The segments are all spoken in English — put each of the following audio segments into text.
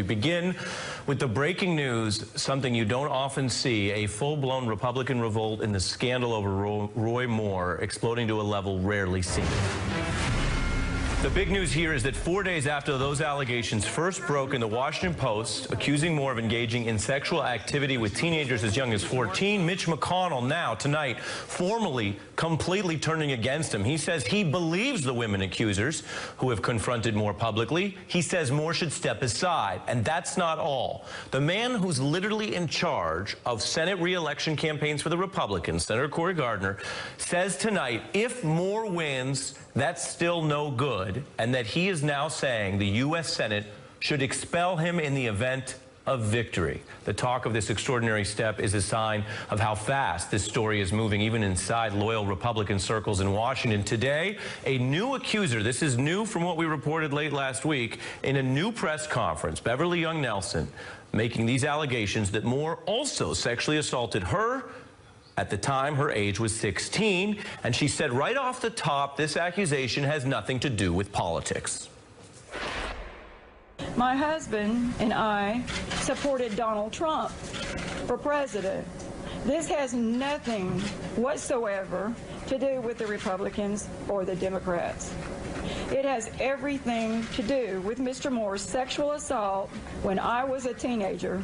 We begin with the breaking news, something you don't often see, a full-blown Republican revolt in the scandal over Roy Moore, exploding to a level rarely seen. The big news here is that 4 days after those allegations first broke in the Washington Post, accusing Moore of engaging in sexual activity with teenagers as young as 14, Mitch McConnell now, tonight, formally, completely turning against him. He says he believes the women accusers who have confronted Moore publicly. He says Moore should step aside. And that's not all. The man who's literally in charge of Senate re-election campaigns for the Republicans, Senator Cory Gardner, says tonight if Moore wins, that's still no good, and that he is now saying the U.S. Senate should expel him in the event of victory. The talk of this extraordinary step is a sign of how fast this story is moving, even inside loyal Republican circles in Washington. Today, a new accuser, this is new from what we reported late last week, in a new press conference, Beverly Young Nelson, making these allegations that Moore also sexually assaulted her. At the time, her age was 16, and she said right off the top, this accusation has nothing to do with politics. My husband and I supported Donald Trump for president. This has nothing whatsoever to do with the Republicans or the Democrats. It has everything to do with Mr. Moore's sexual assault when I was a teenager.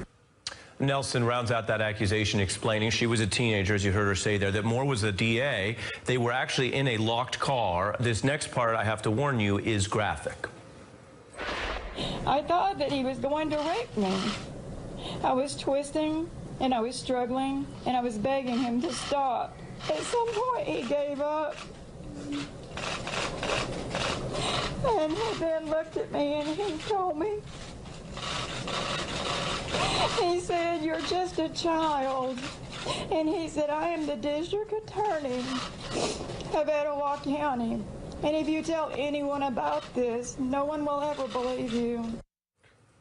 Nelson rounds out that accusation, explaining she was a teenager, as you heard her say there, that Moore was a DA. They were actually in a locked car. This next part, I have to warn you, is graphic. I thought that he was going to rape me. I was twisting, and I was struggling, and I was begging him to stop. At some point, he gave up. And he then looked at me, and he told me, he said, "You're just a child." And he said, "I am the district attorney of Etowah County. And if you tell anyone about this, no one will ever believe you."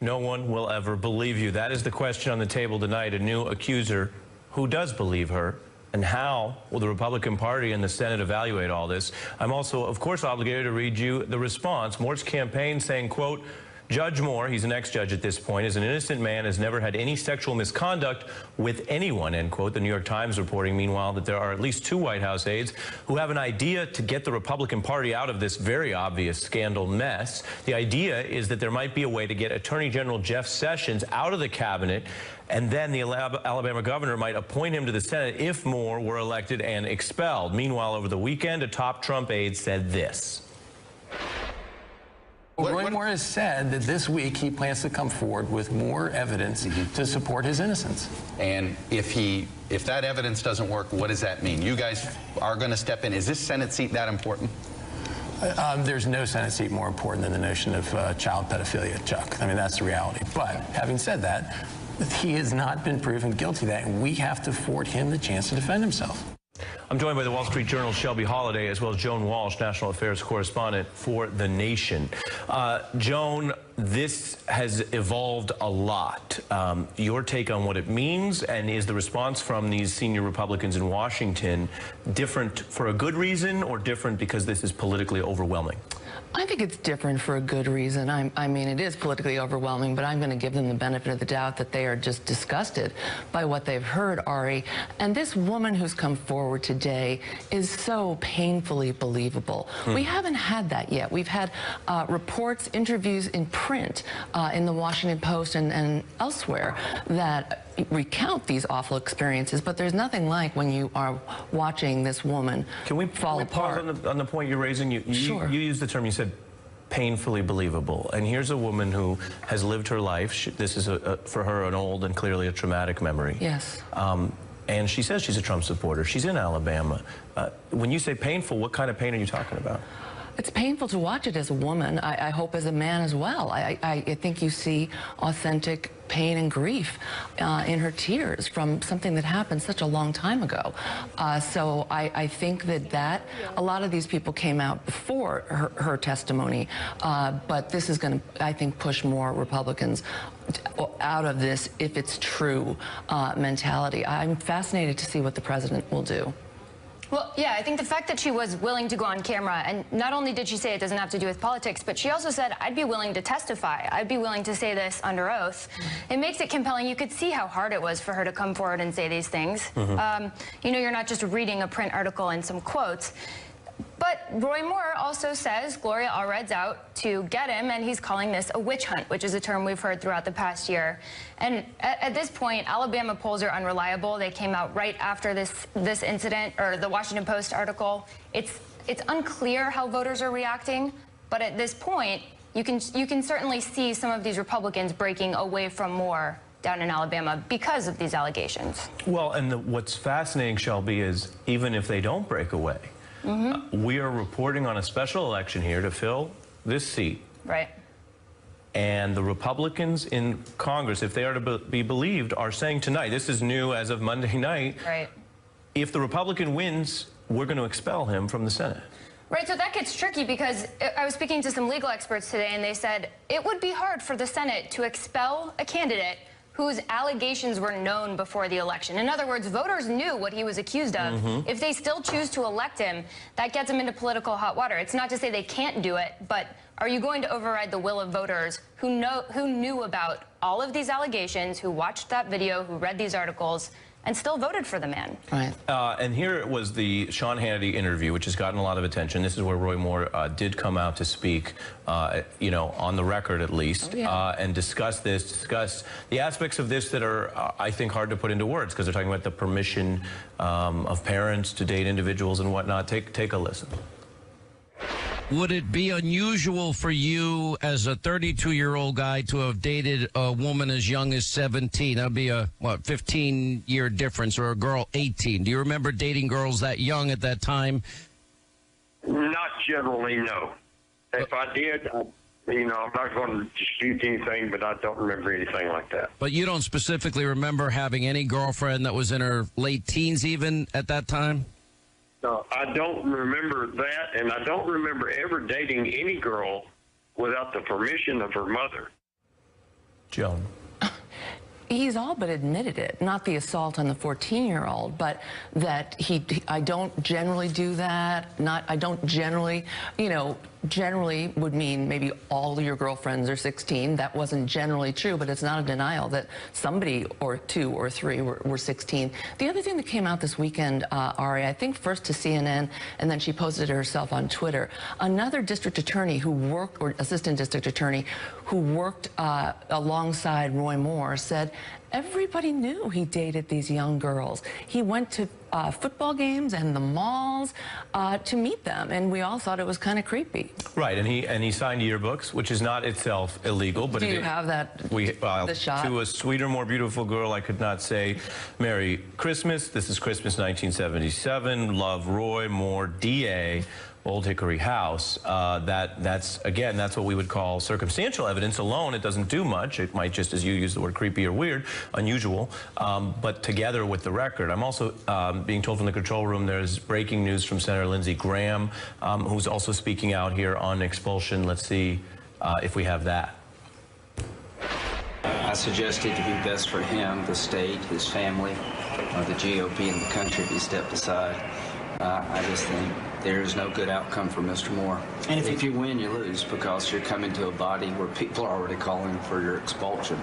No one will ever believe you. That is the question on the table tonight. A new accuser. Who does believe her? And how will the Republican Party and the Senate evaluate all this? I'm also, of course, obligated to read you the response. Moore's campaign saying, quote, Judge Moore, he's an ex-judge at this point, is an innocent man, has never had any sexual misconduct with anyone, end quote. The New York Times reporting, meanwhile, that there are at least 2 White House aides who have an idea to get the Republican Party out of this very obvious scandal mess. The idea is that there might be a way to get Attorney General Jeff Sessions out of the cabinet, and then the Alabama governor might appoint him to the Senate if Moore were elected and expelled. Meanwhile, over the weekend, a top Trump aide said this. Roy Moore has said that this week he plans to come forward with more evidence to support his innocence. And if that evidence doesn't work, what does that mean? You guys are going to step in. Is this Senate seat that important? There's no Senate seat more important than the notion of child pedophilia, Chuck. I mean, that's the reality. But having said that, he has not been proven guilty of that, and we have to afford him the chance to defend himself. I'm joined by the Wall Street Journal's Shelby Holliday, as well as Joan Walsh, national affairs correspondent for The Nation. Joan, this has evolved a lot. Your take on what it means, and is the response from these senior Republicans in Washington different for a good reason or different because this is politically overwhelming? I think it's different for a good reason. I mean, it is politically overwhelming, but I'm going to give them the benefit of the doubt that they are just disgusted by what they've heard, Ari. And this woman who's come forward today is so painfully believable. We haven't had that yet. We've had reports, interviews in print, in the Washington Post and elsewhere that recount these awful experiences, but there's nothing like when you are watching this woman fall apart. Pause on the point you're raising? Sure. You used the term, you said painfully believable. And here's a woman who has lived her life. This is, for her, an old and clearly a traumatic memory. Yes. And she says she's a Trump supporter. She's in Alabama. When you say painful, what kind of pain are you talking about? It's painful to watch it as a woman. I hope as a man as well. I think you see authentic pain and grief in her tears from something that happened such a long time ago. So I think that a lot of these people came out before her testimony, but this is going to, I think, push more Republicans out of this, if it's true, mentality. I'm fascinated to see what the president will do. Well, yeah, I think the fact that she was willing to go on camera, and not only did she say it doesn't have to do with politics, but she also said, I'd be willing to testify. I'd be willing to say this under oath. It makes it compelling. You could see how hard it was for her to come forward and say these things. You know, you're not just reading a print article and some quotes. But Roy Moore also says Gloria Allred's out to get him, and he's calling this a witch hunt, which is a term we've heard throughout the past year. And at this point, Alabama polls are unreliable. They came out right after this incident, or the Washington Post article. It's unclear how voters are reacting, but at this point, you can certainly see some of these Republicans breaking away from Moore down in Alabama because of these allegations. Well, and what's fascinating, Shelby, is even if they don't break away, we are reporting on a special election here to fill this seat. Right. And the Republicans in Congress, if they are to be believed, are saying tonight, this is new as of Monday night, Right. if the Republican wins, we're going to expel him from the Senate. Right, so that gets tricky because I was speaking to some legal experts today, and they said it would be hard for the Senate to expel a candidate whose allegations were known before the election. In other words, voters knew what he was accused of. If they still choose to elect him, that gets him into political hot water. It's not to say they can't do it, but are you going to override the will of voters who knew about all of these allegations, who watched that video, who read these articles, and still voted for the man? Right. And here was the Sean Hannity interview, which has gotten a lot of attention. This is where Roy Moore did come out to speak, you know, on the record at least, and discuss the aspects of this that are, I think, hard to put into words because they're talking about the permission of parents to date individuals and whatnot. Take a listen. Would it be unusual for you as a 32-year-old guy to have dated a woman as young as 17? That would be a, what, 15-year difference, or a girl 18. Do you remember dating girls that young at that time? Not generally, no. If I did, you know, I'm not going to dispute anything, but I don't remember anything like that. But you don't specifically remember having any girlfriend that was in her late teens even at that time? No, I don't remember that, and I don't remember ever dating any girl without the permission of her mother. Joan. He's all but admitted it, not the assault on the 14-year-old, but that I don't generally do that. I don't generally, you know, generally would mean maybe all your girlfriends are 16. That wasn't generally true, but it's not a denial that somebody or two or three were 16. The other thing that came out this weekend, Ari, I think first to CNN, and then she posted it herself on Twitter, another district attorney who worked, or assistant district attorney, who worked alongside Roy Moore said everybody knew he dated these young girls. He went to football games and the malls to meet them, and we all thought it was kind of creepy. Right, and he signed yearbooks, which is not itself illegal. But do you have that? The shot? To a sweeter, more beautiful girl, I could not say Merry Christmas. This is Christmas 1977. Love, Roy Moore, DA. Old Hickory House. That's what we would call circumstantial evidence alone. It doesn't do much. It might just, as you use the word, creepy or weird, unusual. But together with the record, I'm also being told from the control room there's breaking news from Senator Lindsey Graham, who's also speaking out here on expulsion. Let's see if we have that. I suggest it to be best for him, the state, his family, the GOP, and the country if he stepped aside. I just think there is no good outcome for Mr. Moore. And if you win, you lose because you're coming to a body where people are already calling for your expulsion.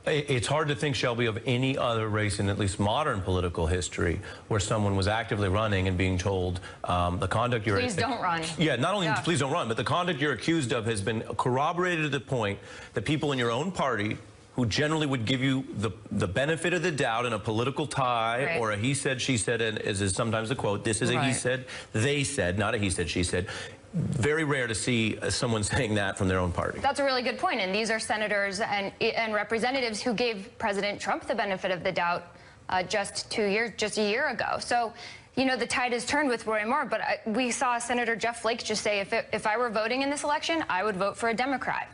It's hard to think, Shelby, of any other race in at least modern political history where someone was actively running and being told the conduct you're... Please don't run. Yeah, not only please don't run, but the conduct you're accused of has been corroborated to the point that people in your own party who generally would give you the benefit of the doubt in a political tie or a he said, she said, and as is sometimes the quote, this is a he said, they said, not a he said, she said. Very rare to see someone saying that from their own party. That's a really good point, and these are senators and representatives who gave President Trump the benefit of the doubt just a year ago. So, you know, the tide has turned with Roy Moore, but we saw Senator Jeff Flake just say, if I were voting in this election, I would vote for a Democrat.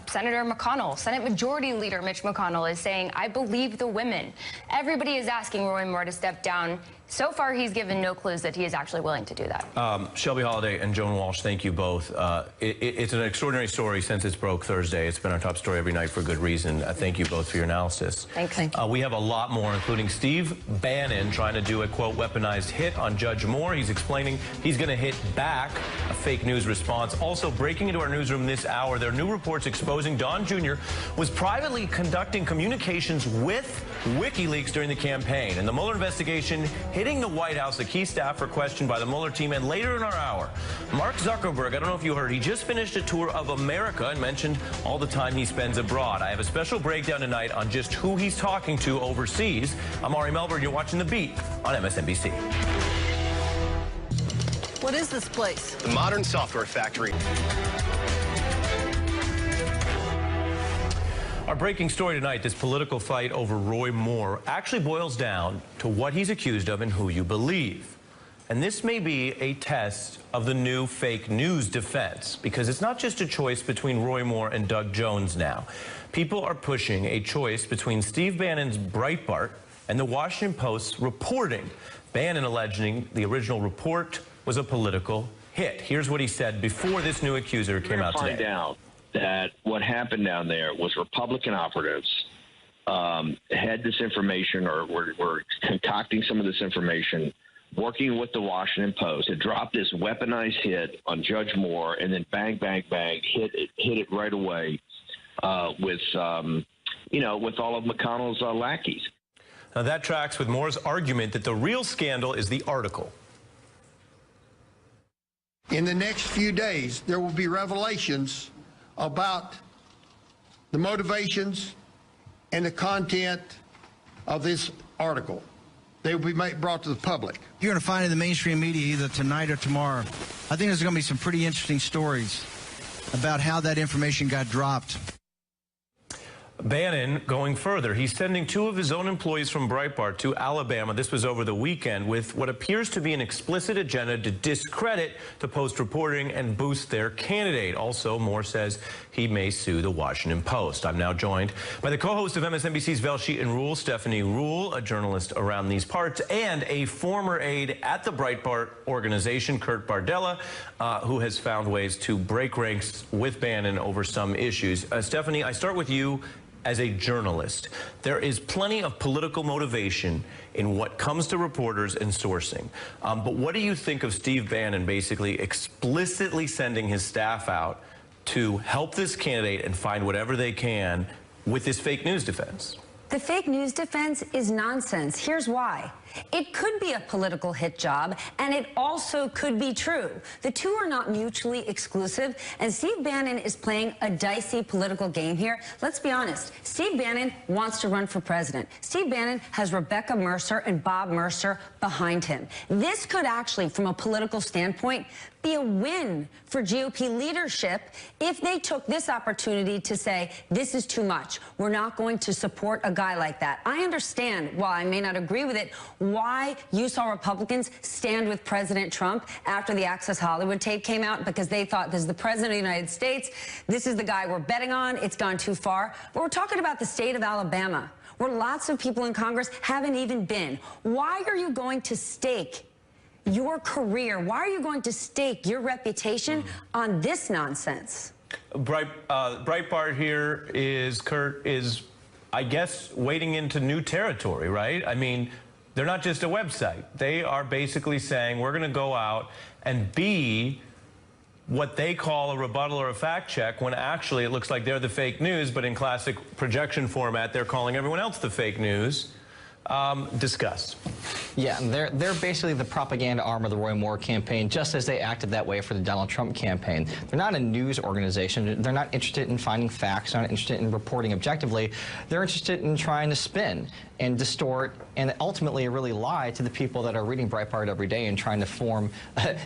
Senator McConnell, Senate Majority Leader Mitch McConnell is saying, I believe the women. Everybody is asking Roy Moore to step down. So far, he's given no clues that he is actually willing to do that. Shelby Holliday and Joan Walsh, thank you both. It's an extraordinary story since it's broke Thursday. It's been our top story every night for good reason. Thank you both for your analysis. Thanks. We have a lot more, including Steve Bannon trying to do a, quote, weaponized hit on Judge Moore. He's explaining he's going to hit back, a fake news response. Also, breaking into our newsroom this hour, there are new reports exposing Don Jr. was privately conducting communications with WikiLeaks during the campaign. And the Mueller investigation hitting the White House, the key staffer questioned by the Mueller team. And later in our hour, Mark Zuckerberg, I don't know if you heard, he just finished a tour of America and mentioned all the time he spends abroad. I have a special breakdown tonight on just who he's talking to overseas. I'm Ari Melbourne. You're watching The Beat on MSNBC. What is this place? The Modern Software Factory. Our breaking story tonight, this political fight over Roy Moore, actually boils down to what he's accused of and who you believe. And this may be a test of the new fake news defense, because it's not just a choice between Roy Moore and Doug Jones now. People are pushing a choice between Steve Bannon's Breitbart and the Washington Post's reporting. Bannon alleging the original report was a political hit. Here's what he said before this new accuser came out today. Find out that what happened down there was Republican operatives had this information, or were concocting some of this information, working with the Washington Post, had dropped this weaponized hit on Judge Moore, and then bang, bang, bang, hit it right away with all of McConnell's lackeys. Now that tracks with Moore's argument that the real scandal is the article. In the next few days, there will be revelations about the motivations and the content of this article. They will be brought to the public. You're going to find in the mainstream media either tonight or tomorrow. I think there's going to be some pretty interesting stories about how that information got dropped. Bannon going further. He's sending two of his own employees from Breitbart to Alabama. This was over the weekend with what appears to be an explicit agenda to discredit the Post reporting and boost their candidate. Also, Moore says he may sue the Washington Post. I'm now joined by the co-host of MSNBC's Velshi and Rule, Stephanie Rule, a journalist around these parts, and a former aide at the Breitbart organization, Kurt Bardella, who has found ways to break ranks with Bannon over some issues. Stephanie, I start with you. As a journalist, there is plenty of political motivation in what comes to reporters and sourcing. But what do you think of Steve Bannon basically explicitly sending his staff out to help this candidate and find whatever they can with this fake news defense? The fake news defense is nonsense. Here's why. It could be a political hit job, and it also could be true. The two are not mutually exclusive, and Steve Bannon is playing a dicey political game here. Let's be honest. Steve Bannon wants to run for president. Steve Bannon has Rebecca Mercer and Bob Mercer behind him. This could actually, from a political standpoint, be a win for GOP leadership if they took this opportunity to say, this is too much. We're not going to support a guy like that. I understand, while I may not agree with it, why you saw Republicans stand with President Trump after the Access Hollywood tape came out, because they thought, this is the president of the United States. This is the guy we're betting on. It's gone too far. But we're talking about the state of Alabama, where lots of people in Congress haven't even been. Why are you going to stake your career? Why are you going to stake your reputation on this nonsense? Breitbart here is, Kurt, is, I guess, wading into new territory, right? I mean, they're not just a website. They are basically saying, we're going to go out and be what they call a rebuttal or a fact check, when actually it looks like they're the fake news, but in classic projection format, they're calling everyone else the fake news. Discuss. Yeah, they're basically the propaganda arm of the Roy Moore campaign, just as they acted that way for the Donald Trump campaign. They're not a news organization. They're not interested in finding facts, not interested in reporting objectively. They're interested in trying to spin and distort and ultimately really lie to the people that are reading Breitbart every day and trying to form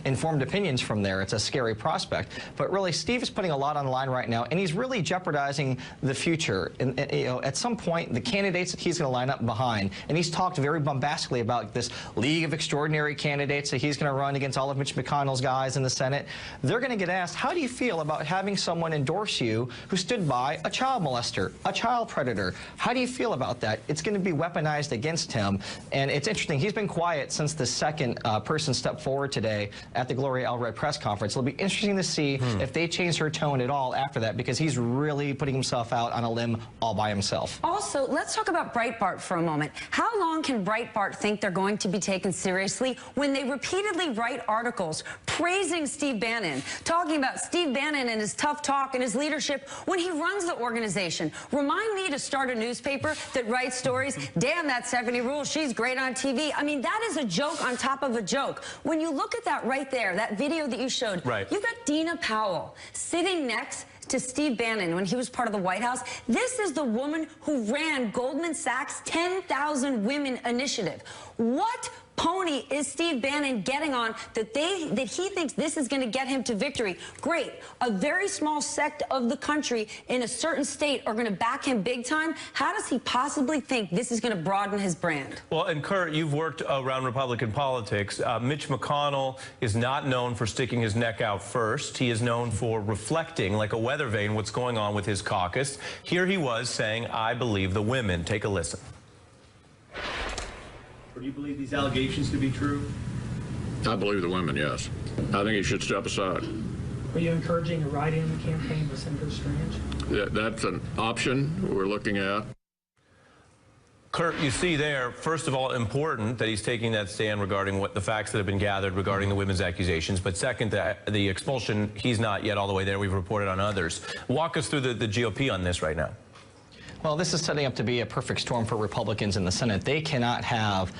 informed opinions from there. It's a scary prospect. But really, Steve is putting a lot on the line right now, and he's really jeopardizing the future. And at some point, the candidates that he's going to line up behind, and he's talked very bombastically about this League of Extraordinary Candidates that he's going to run against all of Mitch McConnell's guys in the Senate. They're going to get asked, how do you feel about having someone endorse you who stood by a child molester, a child predator? How do you feel about that? It's going to be weaponized against him. And it's interesting, he's been quiet since the second person stepped forward today at the Gloria Allred press conference. It'll be interesting to see if they change her tone at all after that, because he's really putting himself out on a limb all by himself. Also, let's talk about Breitbart for a moment. How long can Breitbart think they're going to be taken seriously when they repeatedly write articles praising Steve Bannon, talking about Steve Bannon and his tough talk and his leadership when he runs the organization? Remind me to start a newspaper that writes stories, damn that Stephanie Ruhle, she's great on TV. I mean, that is a joke on top of a joke. When you look at that right there, that video that you showed, you've got Dina Powell sitting next to Steve Bannon when he was part of the White House. This is the woman who ran Goldman Sachs' 10,000 Women Initiative. What pony is Steve Bannon getting on that he thinks this is going to get him to victory? Great. A very small sect of the country in a certain state are going to back him big time. How does he possibly think this is going to broaden his brand? Well, and Kurt, you've worked around Republican politics. Mitch McConnell is not known for sticking his neck out first. He is known for reflecting like a weather vane what's going on with his caucus. Here he was saying, I believe the women. Take a listen. Do you believe these allegations to be true? I believe the women, yes. I think he should step aside. Are you encouraging a write-in campaign with Senator Strange? That's an option we're looking at. Kurt, you see there, first of all, important that he's taking that stand regarding what the facts that have been gathered regarding the women's accusations. But second, the expulsion, he's not yet all the way there. We've reported on others. Walk us through the GOP on this right now. Well, this is setting up to be a perfect storm for Republicans in the Senate. They cannot have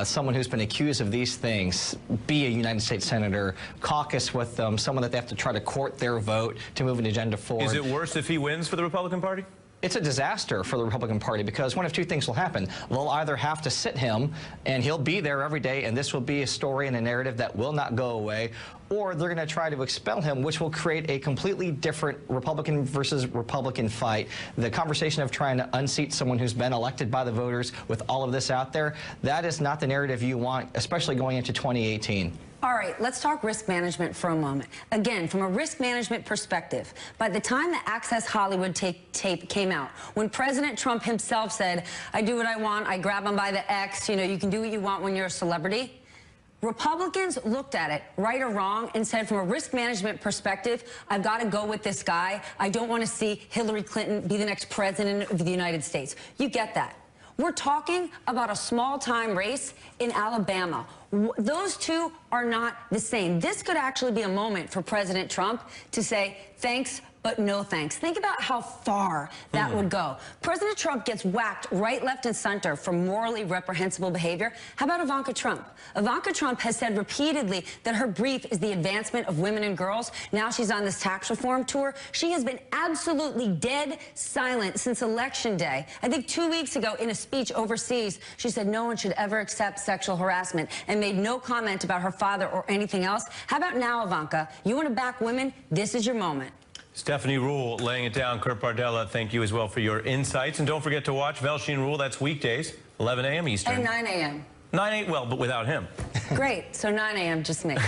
someone who's been accused of these things be a United States Senator, caucus with them, someone that they have to try to court their vote to move an agenda forward. Is it worse if he wins for the Republican Party? It's a disaster for the Republican Party because one of two things will happen. They'll either have to sit him and he'll be there every day and this will be a story and a narrative that will not go away, or they're going to try to expel him, which will create a completely different Republican versus Republican fight. The conversation of trying to unseat someone who's been elected by the voters with all of this out there, that is not the narrative you want, especially going into 2018. All right, let's talk risk management for a moment. Again, from a risk management perspective, by the time the Access Hollywood tape came out, when President Trump himself said, I do what I want, I grab them by the X, you know, you can do what you want when you're a celebrity, Republicans looked at it, right or wrong, and said from a risk management perspective, I've got to go with this guy. I don't want to see Hillary Clinton be the next president of the United States. You get that. We're talking about a small-time race in Alabama. Those two are not the same. This could actually be a moment for President Trump to say, thanks, but no thanks. Think about how far that would go. President Trump gets whacked right, left, and center for morally reprehensible behavior. How about Ivanka Trump? Ivanka Trump has said repeatedly that her brief is the advancement of women and girls. Now she's on this tax reform tour. She has been absolutely dead silent since Election Day. I think 2 weeks ago in a speech overseas, she said no one should ever accept sexual harassment and made no comment about her father or anything else. How about now, Ivanka? You want to back women? This is your moment. Stephanie Ruhle laying it down. Kurt Bardella, thank you as well for your insights. And don't forget to watch Velshine Ruhle. That's weekdays, 11 a.m. Eastern. And 9 a.m. 9 8, well, but without him. Great. So 9 a.m. just me. 9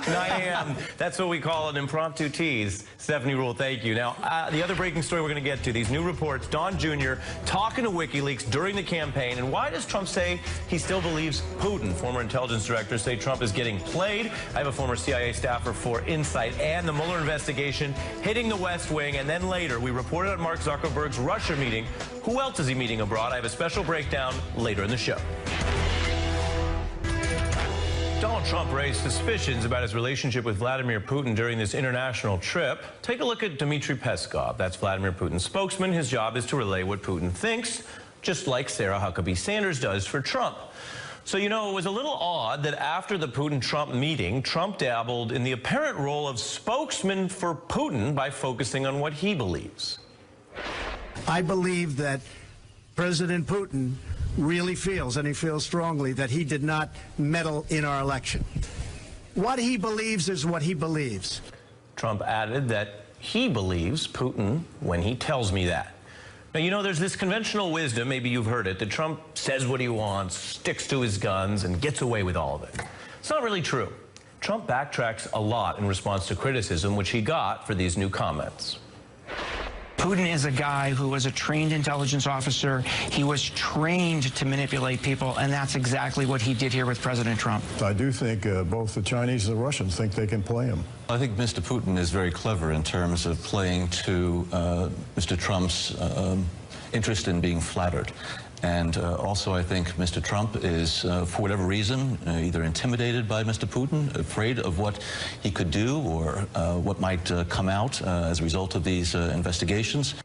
a.m. That's what we call an impromptu tease. Stephanie Ruhle, thank you. Now, the other breaking story we're going to get to, these new reports, Don Jr. talking to WikiLeaks during the campaign. And why does Trump say he still believes Putin? Former intelligence directors say Trump is getting played. I have a former CIA staffer for Insight and the Mueller investigation hitting the West Wing. And then later, we reported on Mark Zuckerberg's Russia meeting. Who else is he meeting abroad? I have a special breakdown later in the show. Donald Trump raised suspicions about his relationship with Vladimir Putin during this international trip. Take a look at Dmitry Peskov. That's Vladimir Putin's spokesman. His job is to relay what Putin thinks, just like Sarah Huckabee Sanders does for Trump. So, you know, it was a little odd that after the Putin-Trump meeting, Trump dabbled in the apparent role of spokesman for Putin by focusing on what he believes. I believe that President Putin really feels, and he feels strongly, that he did not meddle in our election. What he believes is what he believes. Trump added that he believes Putin when he tells me that. Now, you know, there's this conventional wisdom, maybe you've heard it, that Trump says what he wants, sticks to his guns, and gets away with all of it. It's not really true. Trump backtracks a lot in response to criticism, which he got for these new comments. Putin is a guy who was a trained intelligence officer. He was trained to manipulate people, and that's exactly what he did here with President Trump. I do think both the Chinese and the Russians think they can play him. I think Mr. Putin is very clever in terms of playing to Mr. Trump's interest in being flattered. And also, I think Mr. Trump is, for whatever reason, either intimidated by Mr. Putin, afraid of what he could do or what might come out as a result of these investigations.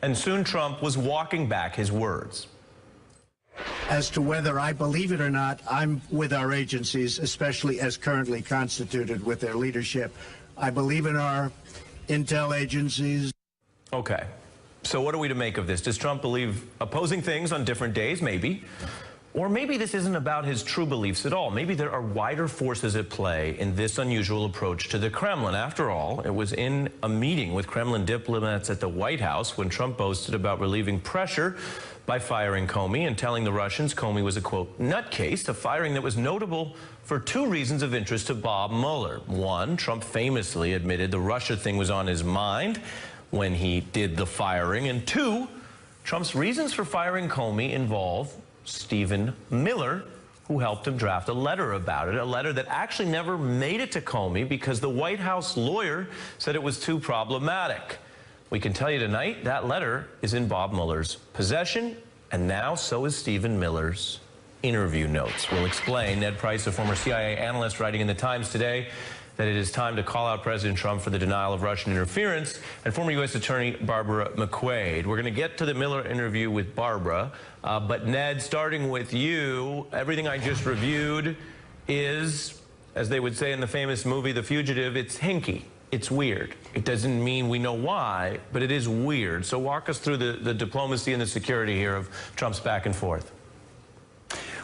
And soon Trump was walking back his words. As to whether I believe it or not, I'm with our agencies, especially as currently constituted with their leadership. I believe in our intel agencies. Okay. So what are we to make of this? Does Trump believe opposing things on different days? Maybe. Or maybe this isn't about his true beliefs at all. Maybe there are wider forces at play in this unusual approach to the Kremlin. After all, it was in a meeting with Kremlin diplomats at the White House when Trump boasted about relieving pressure by firing Comey and telling the Russians Comey was a, quote, nutcase, a firing that was notable for two reasons of interest to Bob Mueller. One, Trump famously admitted the Russia thing was on his mind when he did the firing. And two, Trump's reasons for firing Comey involve Stephen Mueller, who helped him draft a letter about it, a letter that actually never made it to Comey because the White House lawyer said it was too problematic. We can tell you tonight that letter is in Bob Mueller's possession, and now so is Stephen Miller's interview notes. We'll explain. Ned Price, a former CIA analyst writing in the Times today, that it is time to call out President Trump for the denial of Russian interference, and former U.S. Attorney Barbara McQuaid. We're going to get to the Miller interview with Barbara, but Ned, starting with you, everything I just reviewed is, as they would say in the famous movie The Fugitive, it's hinky. It's weird. It doesn't mean we know why, but it is weird. So walk us through the diplomacy and the security here of Trump's back and forth.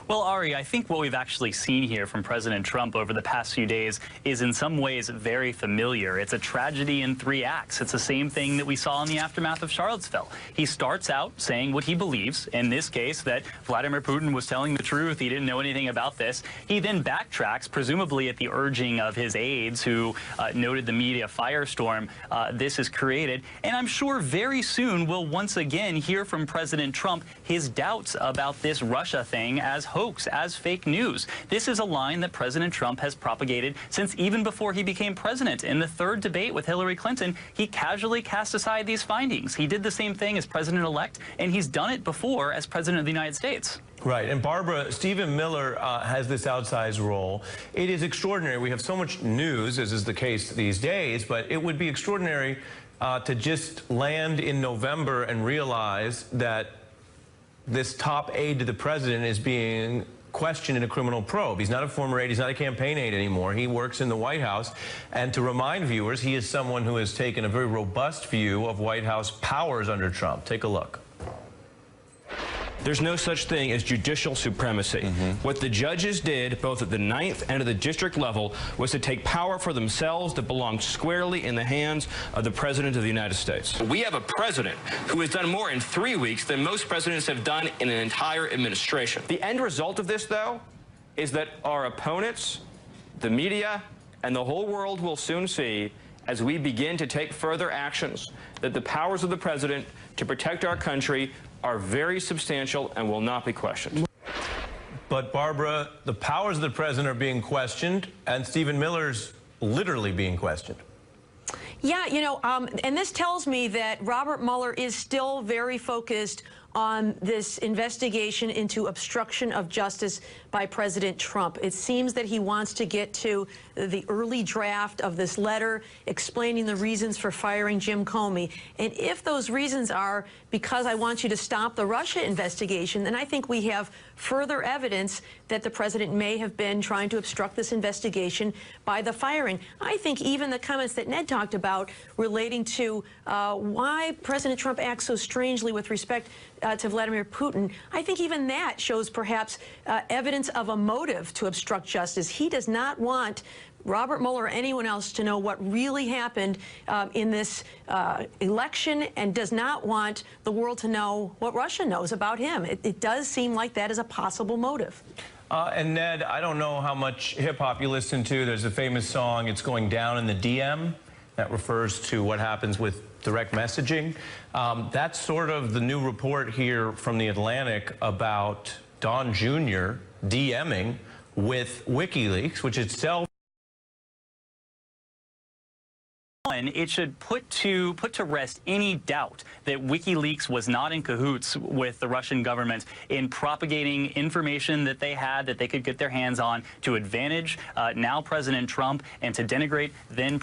Well, Ari, I think what we've actually seen here from President Trump over the past few days is in some ways very familiar. It's a tragedy in 3 acts. It's the same thing that we saw in the aftermath of Charlottesville. He starts out saying what he believes, in this case, that Vladimir Putin was telling the truth. He didn't know anything about this. He then backtracks, presumably at the urging of his aides who noted the media firestorm this is created. And I'm sure very soon we'll once again hear from President Trump his doubts about this Russia thing as hoax, as fake news. This is a line that President Trump has propagated since even before he became president. In the third debate with Hillary Clinton, he casually cast aside these findings. He did the same thing as president-elect, and he's done it before as president of the United States. Right. And Barbara, Stephen Miller has this outsized role. It is extraordinary. We have so much news, as is the case these days, but it would be extraordinary to just land in November and realize that this top aide to the president is being questioned in a criminal probe. He's not a former aide. He's not a campaign aide anymore. He works in the White House. And to remind viewers, he is someone who has taken a very robust view of White House powers under Trump. Take a look. There's no such thing as judicial supremacy. What the judges did, both at the 9th and at the district level, was to take power for themselves that belonged squarely in the hands of the President of the United States. We have a president who has done more in 3 weeks than most presidents have done in an entire administration. The end result of this, though, is that our opponents, the media, and the whole world will soon see, as we begin to take further actions, that the powers of the president to protect our country are very substantial and will not be questioned. But Barbara, the powers of the president are being questioned, and Stephen Miller's literally being questioned. Yeah, you know, and this tells me that Robert Mueller is still very focused on this investigation into obstruction of justice by President Trump. It seems that he wants to get to the early draft of this letter explaining the reasons for firing Jim Comey. And if those reasons are because I want you to stop the Russia investigation, then I think we have further evidence that the president may have been trying to obstruct this investigation by the firing. I think even the comments that Ned talked about relating to why President Trump acts so strangely with respect to Vladimir Putin, I think even that shows perhaps evidence of a motive to obstruct justice. He does not want Robert Mueller or anyone else to know what really happened in this election, and does not want the world to know what Russia knows about him. It does seem like that is a possible motive. And Ned, I don't know how much hip-hop you listen to. There's a famous song, It's Going Down in the DM, that refers to what happens with direct messaging. That's sort of the new report here from The Atlantic about Don Jr. DMing with WikiLeaks, which itself it should put to rest any doubt that WikiLeaks was not in cahoots with the Russian government in propagating information that they had that they could get their hands on to advantage now President Trump and to denigrate then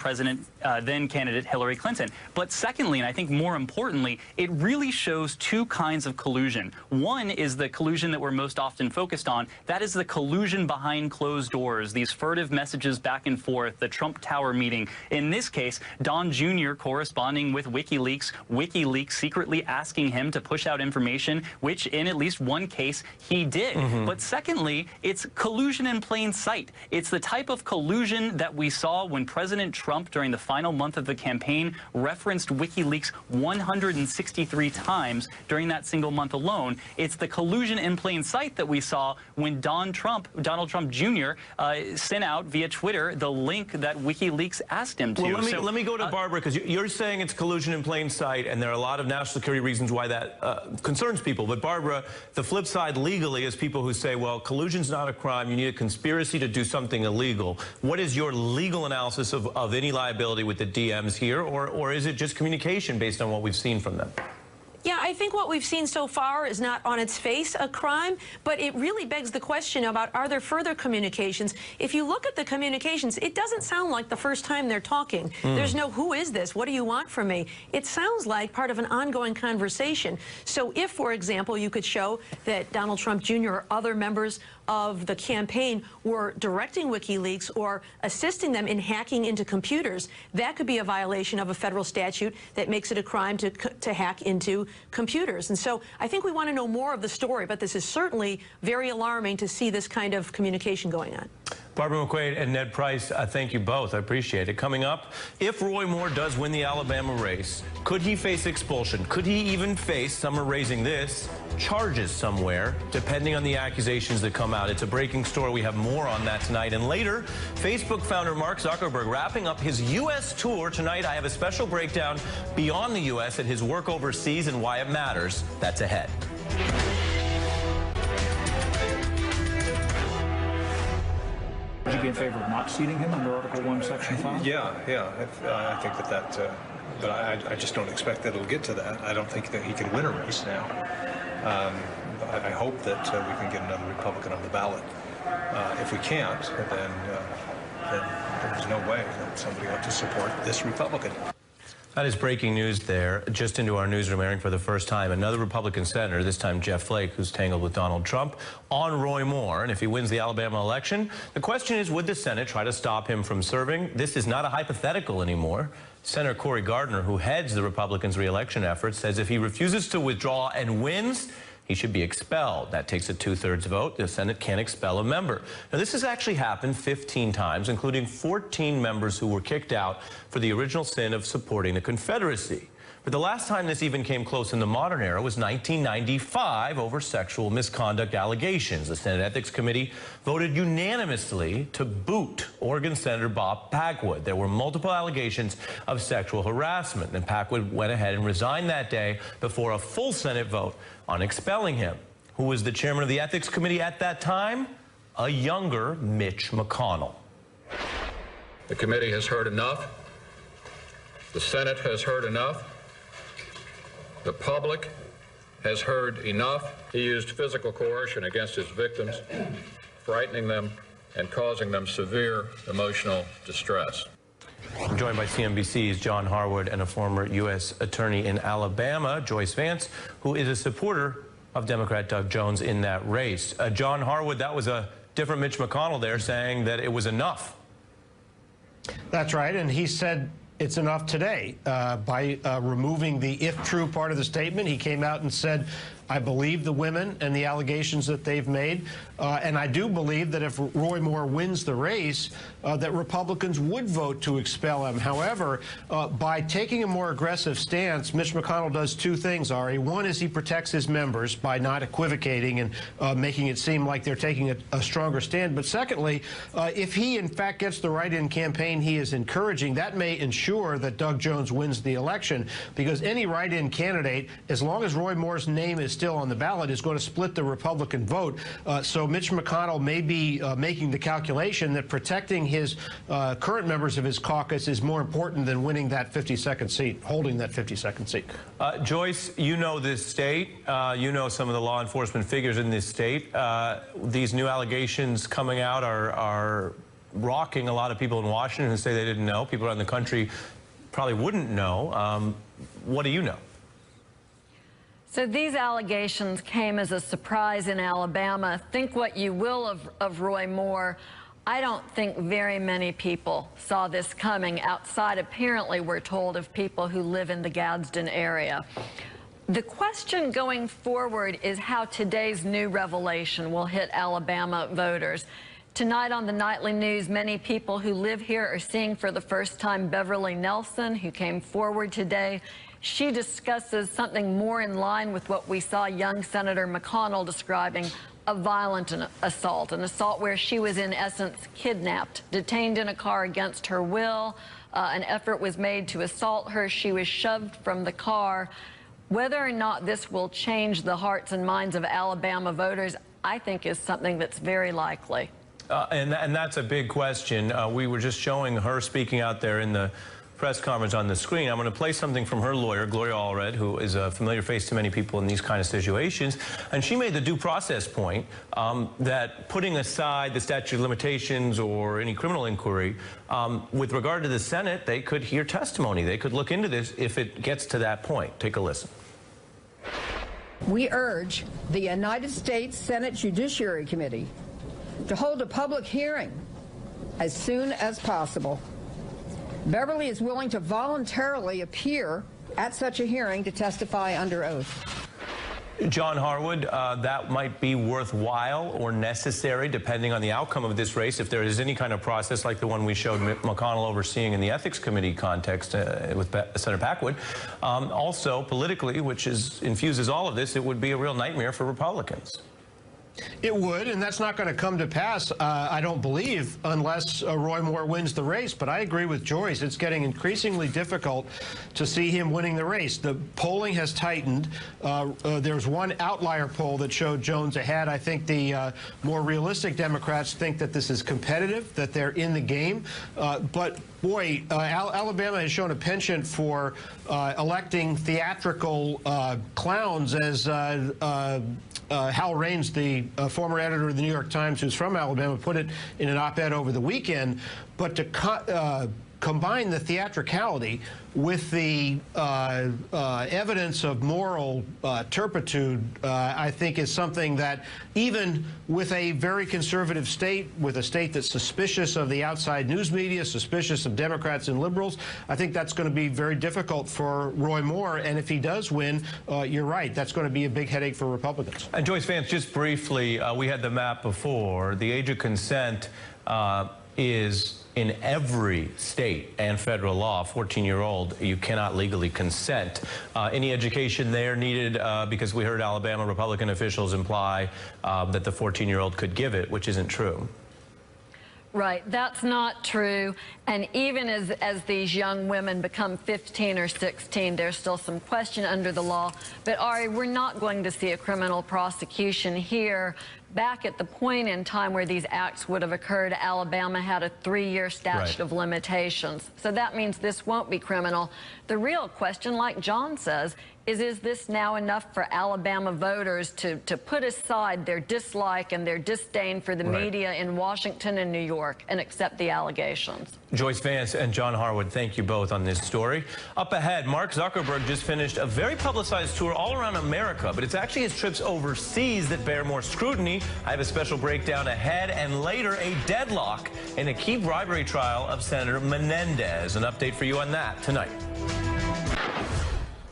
candidate Hillary Clinton. But secondly, and I think more importantly, it really shows two kinds of collusion. One is the collusion that we're most often focused on. That is the collusion behind closed doors, these furtive messages back and forth, the Trump Tower meeting. In this case, Don Jr. corresponding with WikiLeaks, WikiLeaks secretly asking him to push out information, which in at least one case he did. But secondly, it's collusion in plain sight. It's the type of collusion that we saw when President Trump, during the final month of the campaign, referenced WikiLeaks 163 times during that single month alone. It's the collusion in plain sight that we saw when Donald Trump Jr. Sent out via Twitter the link that WikiLeaks asked him to. Well, let me go to Barbara, because you're saying it's collusion in plain sight, and there are a lot of national security reasons why that concerns people. But Barbara, the flip side legally is people who say, well, collusion's not a crime. You need a conspiracy to do something illegal. What is your legal analysis of any liability with the DMs here, or is it just communication based on what we've seen from them? Yeah, I think what we've seen so far is not on its face a crime, but it really begs the question about, are there further communications? If you look at the communications, it doesn't sound like the first time they're talking. There's no, who is this? What do you want from me? It sounds like part of an ongoing conversation. So if, for example, you could show that Donald Trump Jr. or other members of the campaign were directing WikiLeaks or assisting them in hacking into computers, that could be a violation of a federal statute that makes it a crime to hack into computers. And so I think we want to know more of the story, but this is certainly very alarming to see this kind of communication going on. Barbara McQuaid and Ned Price, thank you both. I appreciate it. Coming up, if Roy Moore does win the Alabama race, could he face expulsion? Could he even face, some are raising this, charges somewhere, depending on the accusations that come out? It's a breaking story. We have more on that tonight. And later, Facebook founder Mark Zuckerberg wrapping up his U.S. tour tonight. I have a special breakdown beyond the U.S. and his work overseas and why it matters. That's ahead. Would you be in favor of not seating him under Article 1, Section 5? Yeah. I think that but I just don't expect that it'll get to that. I don't think that he can win a race now. I hope that we can get another Republican on the ballot. If we can't, then there's no way that somebody ought to support this Republican. That is breaking news there. Just into our newsroom, airing for the first time, another Republican senator, this time Jeff Flake, who's tangled with Donald Trump, on Roy Moore. And if he wins the Alabama election, the question is, would the Senate try to stop him from serving? This is not a hypothetical anymore. Senator Cory Gardner, who heads the Republicans' re-election efforts, says if he refuses to withdraw and wins, he should be expelled. That takes a 2/3 vote. The Senate can't expel a member. Now, this has actually happened 15 times, including 14 members who were kicked out for the original sin of supporting the Confederacy. But the last time this even came close in the modern era was 1995 over sexual misconduct allegations. The Senate Ethics Committee voted unanimously to boot Oregon Senator Bob Packwood. There were multiple allegations of sexual harassment, and Packwood went ahead and resigned that day before a full Senate vote on expelling him. Who was the chairman of the Ethics Committee at that time? A younger Mitch McConnell. The committee has heard enough. The Senate has heard enough. The public has heard enough. He used physical coercion against his victims, frightening them and causing them severe emotional distress. I'm joined by CNBC's John Harwood and a former U.S. attorney in Alabama, Joyce Vance, who is a supporter of Democrat Doug Jones in that race. John Harwood, that was a different Mitch McConnell there saying that it was enough. That's right, and he said it's enough today by removing the if true part of the statement. He came out and said I believe the women and the allegations that they've made. And I do believe that if Roy Moore wins the race, that Republicans would vote to expel him. However, by taking a more aggressive stance, Mitch McConnell does two things, Ari. One is he protects his members by not equivocating and making it seem like they're taking a stronger stand. But secondly, if he, in fact, gets the write-in campaign he is encouraging, that may ensure that Doug Jones wins the election, because any write-in candidate, as long as Roy Moore's name is still on the ballot, is going to split the Republican vote. So Mitch McConnell may be making the calculation that protecting his current members of his caucus is more important than winning that 52nd seat, holding that 52nd seat. Joyce, you know this state. You know some of the law enforcement figures in this state. These new allegations coming out are rocking a lot of people in Washington who say they didn't know. People around the country probably wouldn't know. What do you know? So these allegations came as a surprise in Alabama. Think what you will of Roy Moore. I don't think very many people saw this coming outside, apparently, we're told, of people who live in the Gadsden area. The question going forward is how today's new revelation will hit Alabama voters. Tonight on the Nightly News, many people who live here are seeing for the first time Beverly Nelson, who came forward today. She discusses something more in line with what we saw young Senator McConnell describing, a violent assault, an assault where she was in essence kidnapped, detained in a car against her will. An effort was made to assault her. She was shoved from the car. Whether or not this will change the hearts and minds of Alabama voters, I think is something that's very likely. And that's a big question. We were just showing her speaking out there in the press conference on the screen. I'm going to play something from her lawyer, Gloria Allred, who is a familiar face to many people in these kind of situations. And she made the due process point that putting aside the statute of limitations or any criminal inquiry, with regard to the Senate, they could hear testimony. They could look into this if it gets to that point. Take a listen. We urge the United States Senate Judiciary Committee to hold a public hearing as soon as possible. Beverly is willing to voluntarily appear at such a hearing to testify under oath. John Harwood, that might be worthwhile or necessary depending on the outcome of this race. If there is any kind of process like the one we showed McConnell overseeing in the Ethics Committee context with Senator Packwood. Also, politically, which infuses all of this, it would be a real nightmare for Republicans. It would, and that's not going to come to pass, I don't believe, unless Roy Moore wins the race. But I agree with Joyce. It's getting increasingly difficult to see him winning the race. The polling has tightened. There's one outlier poll that showed Jones ahead. I think the more realistic Democrats think that this is competitive, that they're in the game. But boy, Alabama has shown a penchant for electing theatrical clowns, as Hal Raines, the former editor of the New York Times, who's from Alabama, put it in an op-ed over the weekend. But to combine the theatricality with the evidence of moral turpitude, I think is something that even with a very conservative state, with a state that's suspicious of the outside news media, suspicious of Democrats and liberals, I think that's going to be very difficult for Roy Moore. And if he does win, you're right, that's going to be a big headache for Republicans. And Joyce Vance, just briefly, we had the map before. The age of consent is in every state and federal law. 14-year-old, you cannot legally consent. Any education there needed, because we heard Alabama Republican officials imply that the 14-year-old could give it, which isn't true. Right, that's not true. And even as these young women become 15 or 16, there's still some question under the law. But Ari, we're not going to see a criminal prosecution here. Back at the point in time where these acts would have occurred, Alabama had a 3-year statute of limitations. So that means this won't be criminal. The real question, like John says, is this now enough for Alabama voters to put aside their dislike and their disdain for the media in Washington and New York and accept the allegations? Joyce Vance and John Harwood, thank you both on this story. Up ahead, Mark Zuckerberg just finished a very publicized tour all around America, but it's actually his trips overseas that bear more scrutiny. I have a special breakdown ahead, and later a deadlock in a key bribery trial of Senator Menendez. An update for you on that tonight.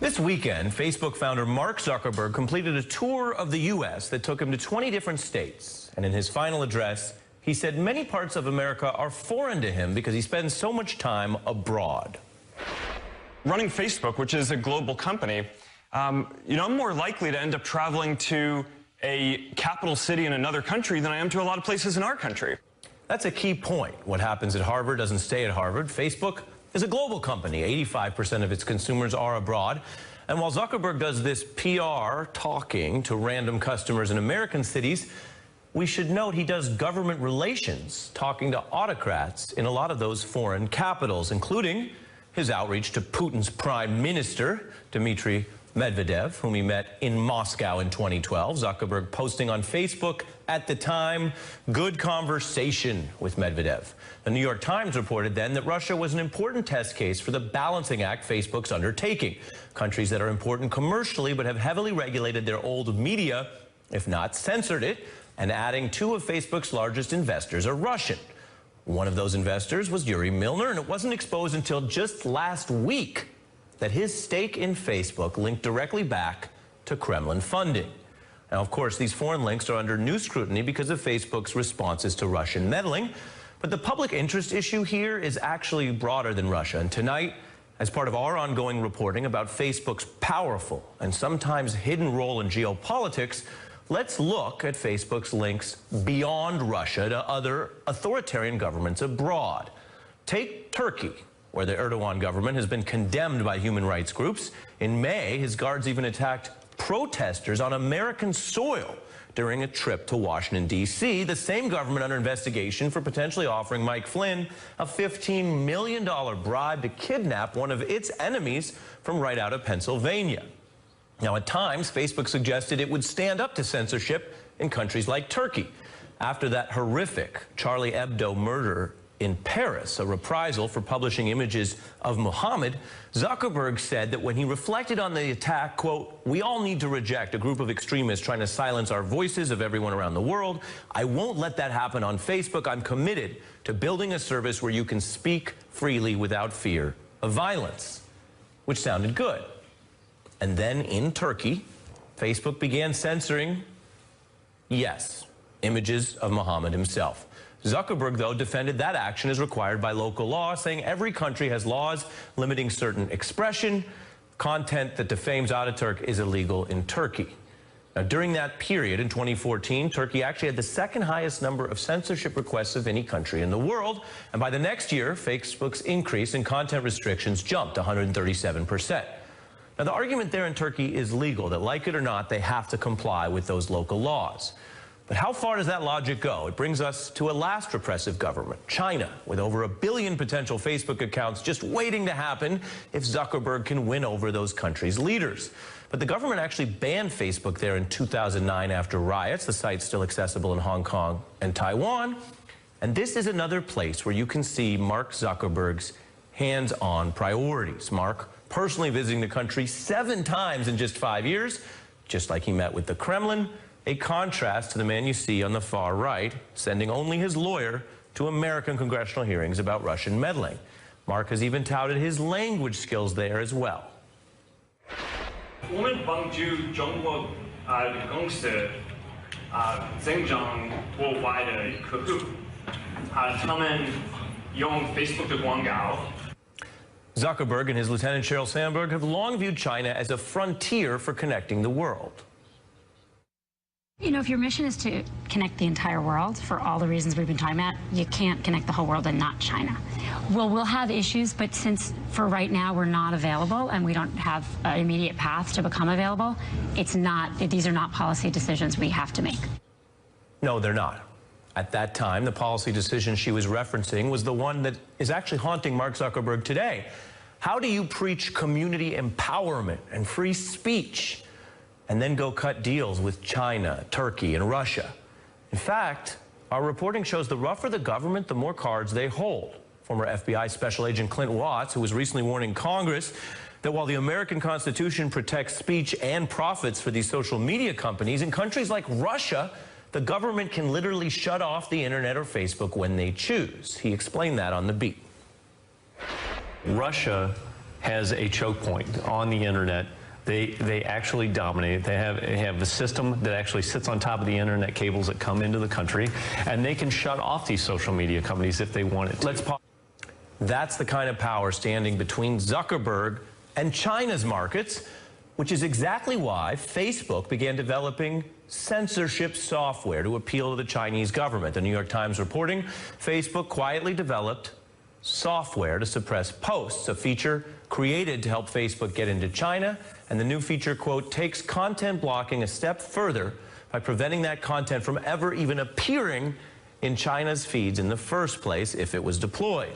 This weekend, Facebook founder Mark Zuckerberg completed a tour of the U.S. that took him to 20 different states. And in his final address, he said many parts of America are foreign to him because he spends so much time abroad. Running Facebook, which is a global company, I'm more likely to end up traveling to a capital city in another country than I am to a lot of places in our country. That's a key point. What happens at Harvard doesn't stay at Harvard. Facebook is a global company. 85% of its consumers are abroad. And while Zuckerberg does this PR talking to random customers in American cities, we should note he does government relations, talking to autocrats in a lot of those foreign capitals, including his outreach to Putin's prime minister, Dmitry Medvedev, whom he met in Moscow in 2012. Zuckerberg posting on Facebook at the time, good conversation with Medvedev. The New York Times reported then that Russia was an important test case for the balancing act Facebook's undertaking. Countries that are important commercially but have heavily regulated their old media, if not censored it, and adding two of Facebook's largest investors are Russian. One of those investors was Yuri Milner, and it wasn't exposed until just last week that his stake in Facebook linked directly back to Kremlin funding. Now, of course, these foreign links are under new scrutiny because of Facebook's responses to Russian meddling. But the public interest issue here is actually broader than Russia. And tonight, as part of our ongoing reporting about Facebook's powerful and sometimes hidden role in geopolitics, let's look at Facebook's links beyond Russia to other authoritarian governments abroad. Take Turkey, where the Erdogan government has been condemned by human rights groups. In May, his guards even attacked protesters on American soil during a trip to Washington, D.C., the same government under investigation for potentially offering Mike Flynn a $15 million bribe to kidnap one of its enemies from right out of Pennsylvania. Now, at times, Facebook suggested it would stand up to censorship in countries like Turkey. After that horrific Charlie Hebdo murder in Paris, a reprisal for publishing images of Muhammad, Zuckerberg said that when he reflected on the attack, quote, "We all need to reject a group of extremists trying to silence our voices of everyone around the world. I won't let that happen on Facebook. I'm committed to building a service where you can speak freely without fear of violence," which sounded good. And then in Turkey, Facebook began censoring, yes, images of Muhammad himself. Zuckerberg, though, defended that action as required by local law, saying every country has laws limiting certain expression. Content that defames Ataturk is illegal in Turkey. Now, during that period in 2014, Turkey actually had the second highest number of censorship requests of any country in the world. And by the next year, Facebook's increase in content restrictions jumped 137%. Now, the argument there in Turkey is legal, that like it or not, they have to comply with those local laws. But how far does that logic go? It brings us to a last repressive government, China, with over 1 billion potential Facebook accounts just waiting to happen if Zuckerberg can win over those countries' leaders. But the government actually banned Facebook there in 2009 after riots. The site's still accessible in Hong Kong and Taiwan. And this is another place where you can see Mark Zuckerberg's hands-on priorities. Mark personally visiting the country 7 times in just 5 years, just like he met with the Kremlin. A contrast to the man you see on the far right, sending only his lawyer to American congressional hearings about Russian meddling. Mark has even touted his language skills there as well. 我们帮助中国公司增长国外的客户，他们用 Facebook 的广告。Zuckerberg and his lieutenant Sheryl Sandberg have long viewed China as a frontier for connecting the world. You know, if your mission is to connect the entire world for all the reasons we've been talking about, you can't connect the whole world and not China. Well, we'll have issues, but since for right now we're not available and we don't have an immediate path to become available, these are not policy decisions we have to make. No, they're not. At that time, the policy decision she was referencing was the one that is actually haunting Mark Zuckerberg today. How do you preach community empowerment and free speech and then go cut deals with China, Turkey, and Russia? In fact, our reporting shows the rougher the government, the more cards they hold. Former FBI Special Agent Clint Watts, who was recently warning Congress that while the American Constitution protects speech and profits for these social media companies, in countries like Russia, the government can literally shut off the internet or Facebook when they choose. He explained that on The Beat. Russia has a choke point on the internet. They actually dominate. They have a system that actually sits on top of the internet cables that come into the country, and they can shut off these social media companies if they wanted to. Let's pause. That's the kind of power standing between Zuckerberg and China's markets, which is exactly why Facebook began developing censorship software to appeal to the Chinese government. The New York Times reporting Facebook quietly developed software to suppress posts, a feature created to help Facebook get into China. And the new feature, quote, takes content blocking a step further by preventing that content from ever even appearing in China's feeds in the first place if it was deployed.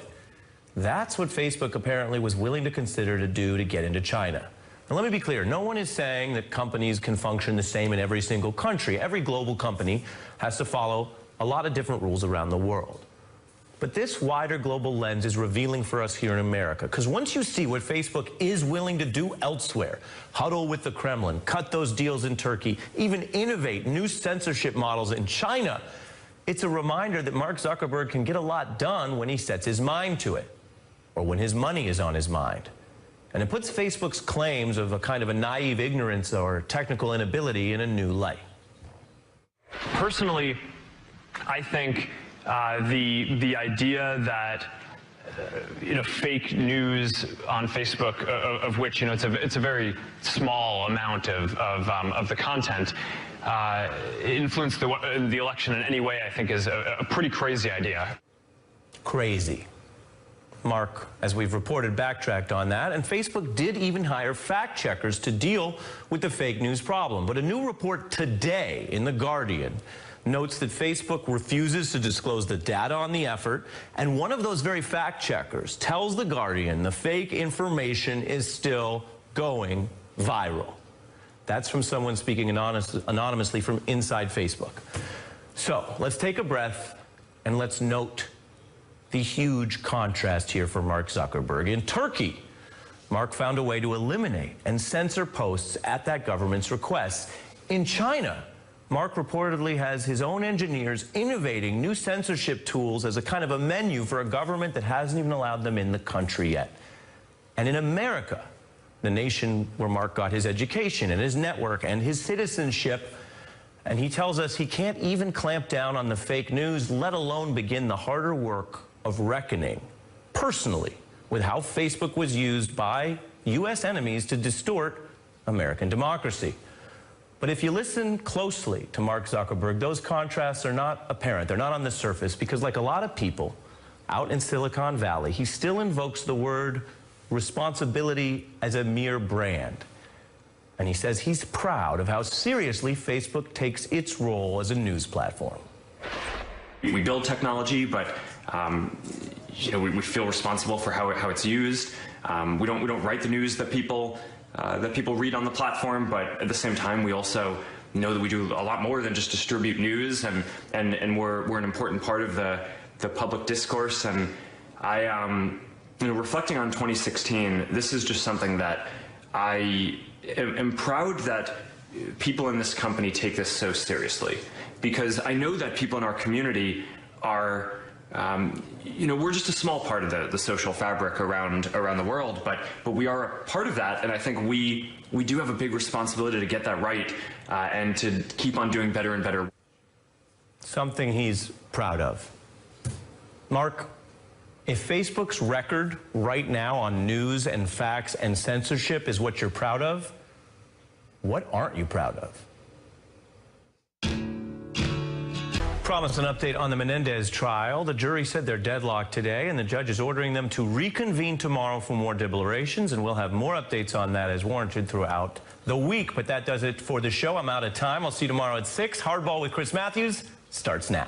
That's what Facebook apparently was willing to consider to do to get into China. Now, let me be clear. No one is saying that companies can function the same in every single country. Every global company has to follow a lot of different rules around the world. But this wider global lens is revealing for us here in America, because once you see what Facebook is willing to do elsewhere, huddle with the Kremlin, cut those deals in Turkey, even innovate new censorship models in China, it's a reminder that Mark Zuckerberg can get a lot done when he sets his mind to it, or when his money is on his mind. And it puts Facebook's claims of a kind of a naive ignorance or technical inability in a new light. Personally, I think the idea that fake news on Facebook, of which it's a very small amount of the content, influenced the election in any way, I think is a pretty crazy idea. Crazy. Mark, as we've reported, backtracked on that, and Facebook did even hire fact checkers to deal with the fake news problem. But a new report today in The Guardian notes that Facebook refuses to disclose the data on the effort, and one of those very fact checkers tells The Guardian the fake information is still going viral. That's from someone speaking anonymously from inside Facebook. So let's take a breath and let's note the huge contrast here for Mark Zuckerberg. In Turkey, Mark found a way to eliminate and censor posts at that government's request. In China, Mark reportedly has his own engineers innovating new censorship tools as a kind of a menu for a government that hasn't even allowed them in the country yet. And in America, the nation where Mark got his education and his network and his citizenship, and he tells us he can't even clamp down on the fake news, let alone begin the harder work of reckoning personally with how Facebook was used by U.S. enemies to distort American democracy. But if you listen closely to Mark Zuckerberg, those contrasts are not apparent. They're not on the surface, because like a lot of people out in Silicon Valley, he still invokes the word responsibility as a mere brand. And he says he's proud of how seriously Facebook takes its role as a news platform. We build technology, but we feel responsible for how it's used. We don't write the news that people read on the platform, but at the same time, we also know that we do a lot more than just distribute news, and we're an important part of the public discourse. And reflecting on 2016, this is just something that I am proud that people in this company take this so seriously, because I know that people in our community are, we're just a small part of the social fabric around the world, but we are a part of that, and I think we do have a big responsibility to get that right, and to keep on doing better and better. Something he's proud of. Mark, if Facebook's record right now on news and facts and censorship is what you're proud of, what aren't you proud of? Promised an update on the Menendez trial. The jury said they're deadlocked today, and the judge is ordering them to reconvene tomorrow for more deliberations, and we'll have more updates on that as warranted throughout the week. But that does it for the show. I'm out of time. I'll see you tomorrow at 6. Hardball with Chris Matthews starts now.